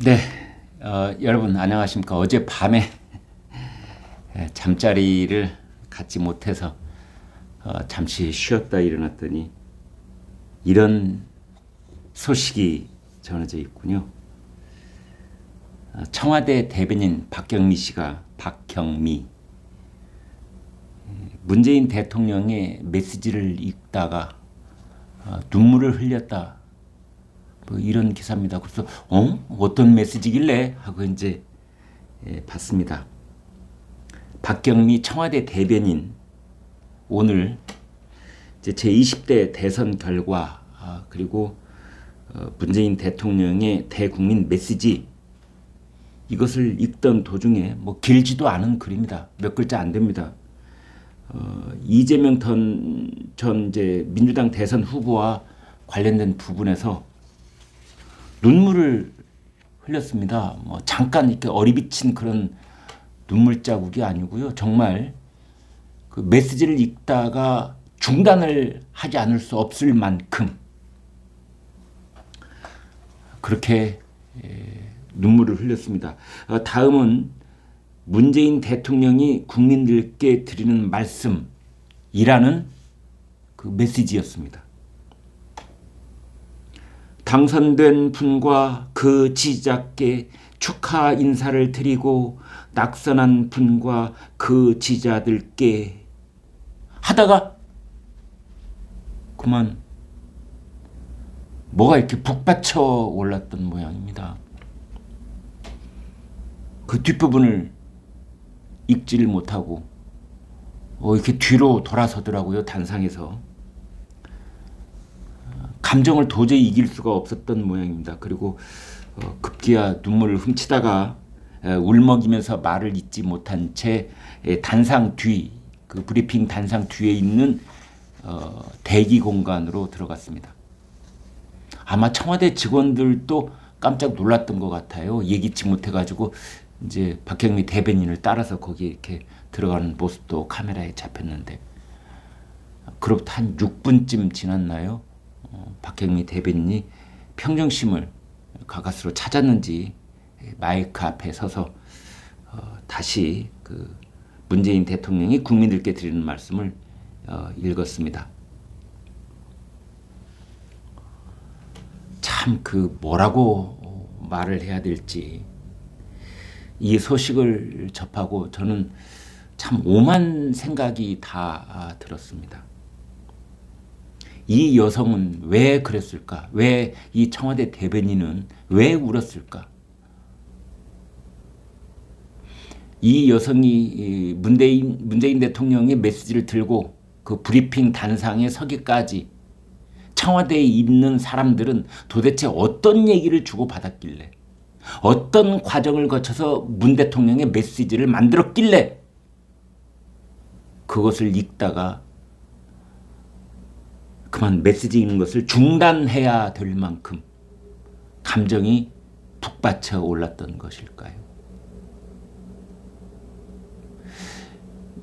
네, 여러분 안녕하십니까. 어젯밤에 잠자리를 갖지 못해서 잠시 쉬었다 일어났더니 이런 소식이 전해져 있군요. 청와대 대변인 박경미 문재인 대통령의 메시지를 읽다가 눈물을 흘렸다. 뭐 이런 기사입니다. 그래서 어떤 메시지길래 하고 이제 봤습니다. 박경미 청와대 대변인 오늘 이제 제20대 대선 결과 그리고 문재인 대통령의 대국민 메시지 이것을 읽던 도중에 뭐 길지도 않은 글입니다. 몇 글자 안 됩니다. 이재명 전 이제 민주당 대선 후보와 관련된 부분에서 눈물을 흘렸습니다. 뭐 잠깐 이렇게 어리비친 그런 눈물 자국이 아니고요. 정말 그 메시지를 읽다가 중단을 하지 않을 수 없을 만큼 그렇게 눈물을 흘렸습니다. 다음은 문재인 대통령이 국민들께 드리는 말씀이라는 그 메시지였습니다. 당선된 분과 그 지지자께 축하 인사를 드리고 낙선한 분과 그 지지자들께 하다가 그만 뭐가 이렇게 북받쳐 올랐던 모양입니다. 그 뒷부분을 읽지를 못하고 이렇게 뒤로 돌아서더라고요. 단상에서. 감정을 도저히 이길 수가 없었던 모양입니다. 그리고 급기야 눈물을 훔치다가 울먹이면서 말을 잇지 못한 채 단상 뒤, 그 브리핑 단상 뒤에 있는 대기 공간으로 들어갔습니다. 아마 청와대 직원들도 깜짝 놀랐던 것 같아요. 예기치 못해가지고 이제 박경미 대변인을 따라서 거기 이렇게 들어가는 모습도 카메라에 잡혔는데 그로부터 한 6분쯤 지났나요? 박경미 대변인이 평정심을 가까스로 찾았는지 마이크 앞에 서서 다시 그 문재인 대통령이 국민들께 드리는 말씀을 읽었습니다. 참 그 뭐라고 말을 해야 될지 이 소식을 접하고 저는 참 오만 생각이 다 들었습니다. 이 여성은 왜 그랬을까? 왜 이 청와대 대변인은 왜 울었을까? 이 여성이 문재인 대통령의 메시지를 들고 그 브리핑 단상에 서기까지 청와대에 있는 사람들은 도대체 어떤 얘기를 주고받았길래 어떤 과정을 거쳐서 문 대통령의 메시지를 만들었길래 그것을 읽다가 그만 메시지 읽는 것을 중단해야 될 만큼 감정이 북받쳐 올랐던 것일까요?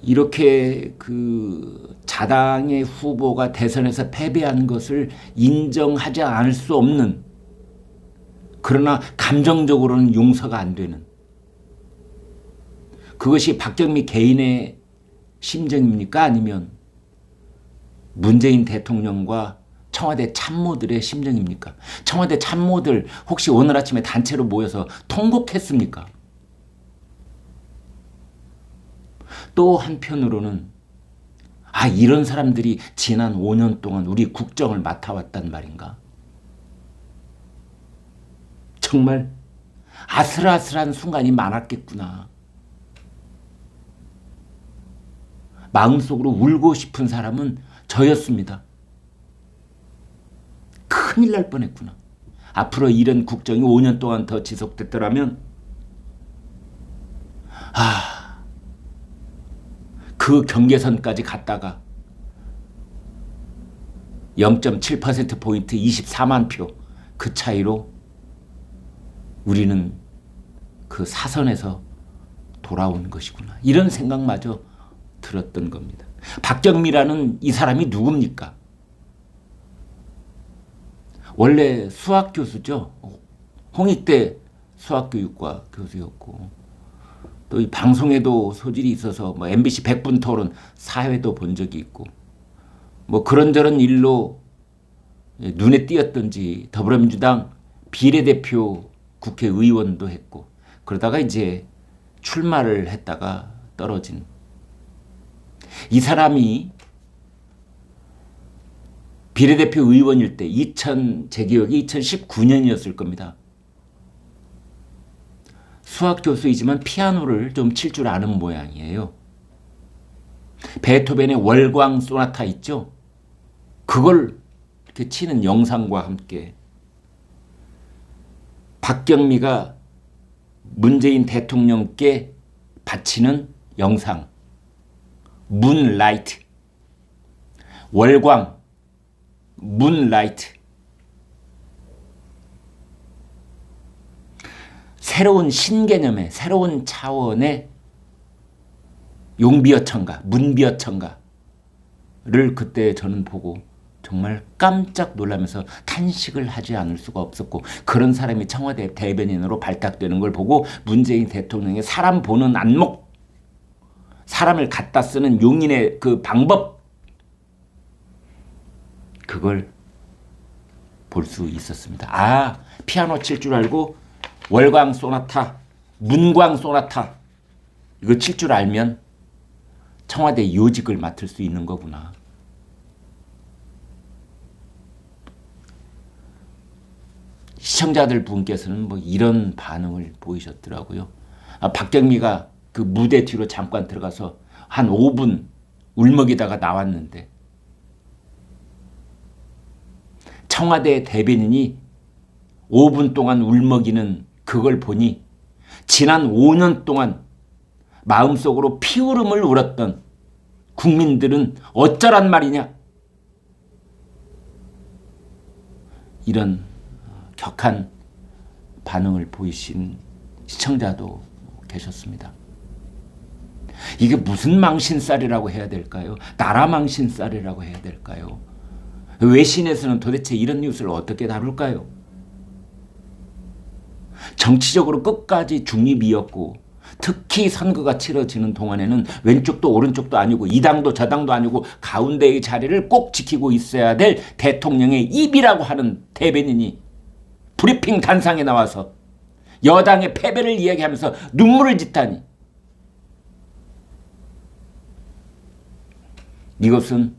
이렇게 그 자당의 후보가 대선에서 패배한 것을 인정하지 않을 수 없는, 그러나 감정적으로는 용서가 안 되는, 그것이 박경미 개인의 심정입니까? 아니면 문재인 대통령과 청와대 참모들의 심정입니까? 청와대 참모들 혹시 오늘 아침에 단체로 모여서 통곡했습니까? 또 한편으로는 이런 사람들이 지난 5년 동안 우리 국정을 맡아왔단 말인가? 정말 아슬아슬한 순간이 많았겠구나. 마음속으로 울고 싶은 사람은 저였습니다. 큰일 날 뻔했구나. 앞으로 이런 국정이 5년 동안 더 지속됐더라면 그 경계선까지 갔다가 0.7%포인트 24만 표 그 차이로 우리는 그 사선에서 돌아온 것이구나. 이런 생각마저 들었던 겁니다. 박경미라는 이 사람이 누굽니까? 원래 수학 교수죠. 홍익대 수학교육과 교수였고 또 이 방송에도 소질이 있어서 뭐 MBC 100분 토론 4회도 본 적이 있고 뭐 그런저런 일로 눈에 띄었던지 더불어민주당 비례대표 국회의원도 했고 그러다가 이제 출마를 했다가 떨어진 이 사람이 비례대표 의원일 때 제 기억이 2019년이었을 겁니다. 수학 교수이지만 피아노를 좀 칠 줄 아는 모양이에요. 베토벤의 월광 소나타 있죠? 그걸 이렇게 치는 영상과 함께 박경미가 문재인 대통령께 바치는 영상 문라이트 월광 문라이트 새로운 신개념의 새로운 차원의 용비어천가 문비어천가를 그때 저는 보고 정말 깜짝 놀라면서 탄식을 하지 않을 수가 없었고 그런 사람이 청와대 대변인으로 발탁되는 걸 보고 문재인 대통령의 사람 보는 안목 사람을 갖다 쓰는 용인의 그 방법 그걸 볼 수 있었습니다. 아 피아노 칠 줄 알고 월광 소나타 문광 소나타 이거 칠 줄 알면 청와대 요직을 맡을 수 있는 거구나. 시청자들 분께서는 뭐 이런 반응을 보이셨더라고요. 박경미가 그 무대 뒤로 잠깐 들어가서 한 5분 울먹이다가 나왔는데 청와대 대변인이 5분 동안 울먹이는 그걸 보니 지난 5년 동안 마음속으로 피울음을 울었던 국민들은 어쩌란 말이냐 이런 격한 반응을 보이신 시청자도 계셨습니다. 이게 무슨 망신살이라고 해야 될까요? 나라 망신살이라고 해야 될까요? 외신에서는 도대체 이런 뉴스를 어떻게 다룰까요? 정치적으로 끝까지 중립이었고 특히 선거가 치러지는 동안에는 왼쪽도 오른쪽도 아니고 이 당도 저 당도 아니고 가운데의 자리를 꼭 지키고 있어야 될 대통령의 입이라고 하는 대변인이 브리핑 단상에 나와서 여당의 패배를 이야기하면서 눈물을 짓다니 이것은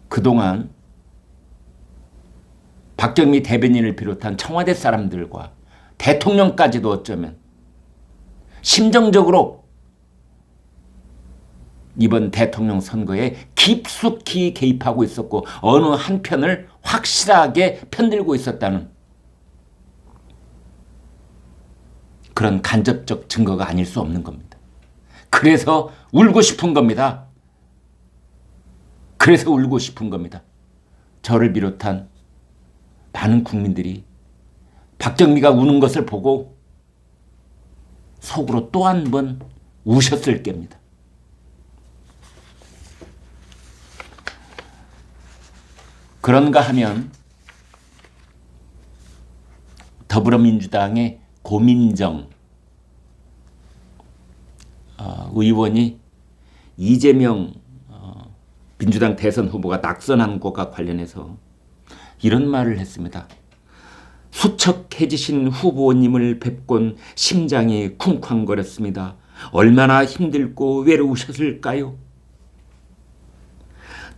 그동안 박경미 대변인을 비롯한 청와대 사람들과 대통령까지도 어쩌면 심정적으로 이번 대통령 선거에 깊숙이 개입하고 있었고 어느 한편을 확실하게 편들고 있었다는 그런 간접적 증거가 아닐 수 없는 겁니다. 그래서 울고 싶은 겁니다. 그래서 울고 싶은 겁니다. 저를 비롯한 많은 국민들이 박경미가 우는 것을 보고 속으로 또 한 번 우셨을 겁니다. 그런가 하면 더불어민주당의 고민정 의원이 이재명 민주당 대선 후보가 낙선한 것과 관련해서 이런 말을 했습니다. 수척해지신 후보님을 뵙곤 심장이 쿵쾅거렸습니다. 얼마나 힘들고 외로우셨을까요?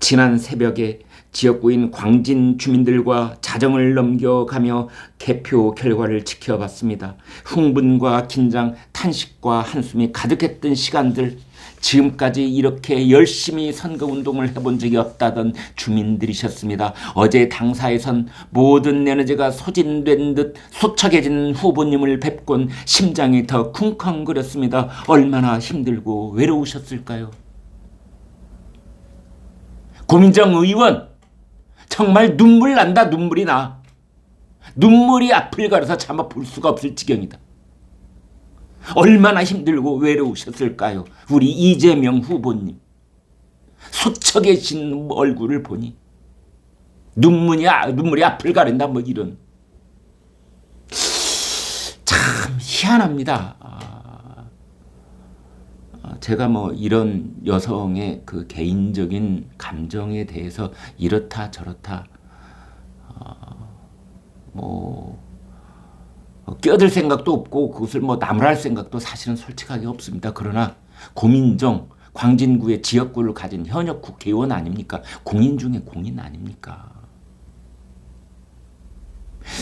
지난 새벽에 지역구인 광진 주민들과 자정을 넘겨가며 개표 결과를 지켜봤습니다. 흥분과 긴장, 탄식과 한숨이 가득했던 시간들, 지금까지 이렇게 열심히 선거운동을 해본 적이 없다던 주민들이셨습니다. 어제 당사에선 모든 에너지가 소진된 듯 소척해진 후보님을 뵙곤 심장이 더 쿵쾅거렸습니다. 얼마나 힘들고 외로우셨을까요? 고민정 의원, 정말 눈물 난다. 눈물이 나. 눈물이 앞을 가려서 차마 볼 수가 없을 지경이다. 얼마나 힘들고 외로우셨을까요? 우리 이재명 후보님. 수척해진 얼굴을 보니 눈물이 앞을 가린다. 뭐 이런. 참 희한합니다. 제가 뭐 이런 여성의 그 개인적인 감정에 대해서 이렇다 저렇다 뭐 끼어들 생각도 없고 그것을 뭐 나무랄 생각도 사실은 솔직하게 없습니다. 그러나 고민정 광진구의 지역구를 가진 현역 국회의원 아닙니까? 공인 중에 공인 아닙니까?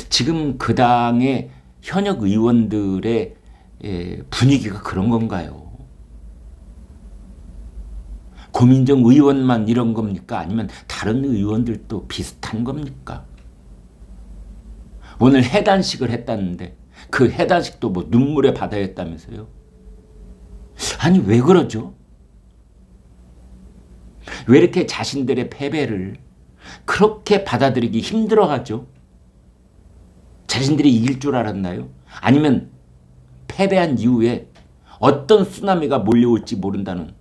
지금 그 당의 현역 의원들의 분위기가 그런 건가요? 고민정 의원만 이런 겁니까? 아니면 다른 의원들도 비슷한 겁니까? 오늘 해단식을 했다는데 그 해단식도 뭐 눈물의 바다였다면서요? 아니 왜 그러죠? 왜 이렇게 자신들의 패배를 그렇게 받아들이기 힘들어하죠? 자신들이 이길 줄 알았나요? 아니면 패배한 이후에 어떤 쓰나미가 몰려올지 모른다는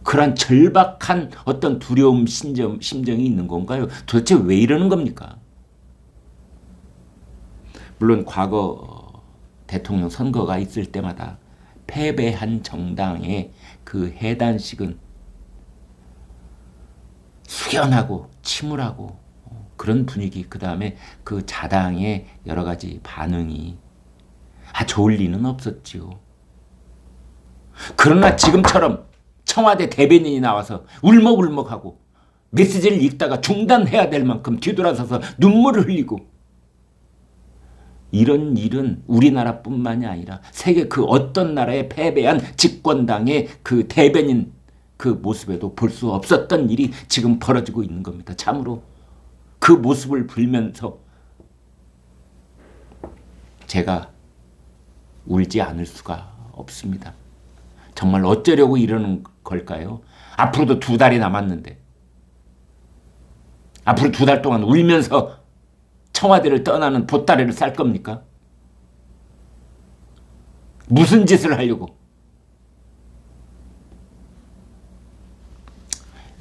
그러한 절박한 어떤 두려움 심정이 있는 건가요? 도대체 왜 이러는 겁니까? 물론 과거 대통령 선거가 있을 때마다 패배한 정당의 그 해단식은 숙연하고 침울하고 그런 분위기, 그 다음에 그 자당의 여러 가지 반응이 좋을 리는 없었지요. 그러나 지금처럼 청와대 대변인이 나와서 울먹울먹하고 메시지를 읽다가 중단해야 될 만큼 뒤돌아서서 눈물을 흘리고 이런 일은 우리나라뿐만이 아니라 세계 그 어떤 나라에 패배한 집권당의 그 대변인 그 모습에도 볼 수 없었던 일이 지금 벌어지고 있는 겁니다. 참으로 그 모습을 보면서 제가 울지 않을 수가 없습니다. 정말 어쩌려고 이러는 걸까요? 앞으로도 2달이 남았는데 앞으로 2달 동안 울면서 청와대를 떠나는 보따리를 쌀 겁니까? 무슨 짓을 하려고?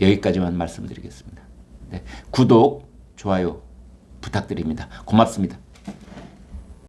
여기까지만 말씀드리겠습니다. 네, 구독, 좋아요 부탁드립니다. 고맙습니다.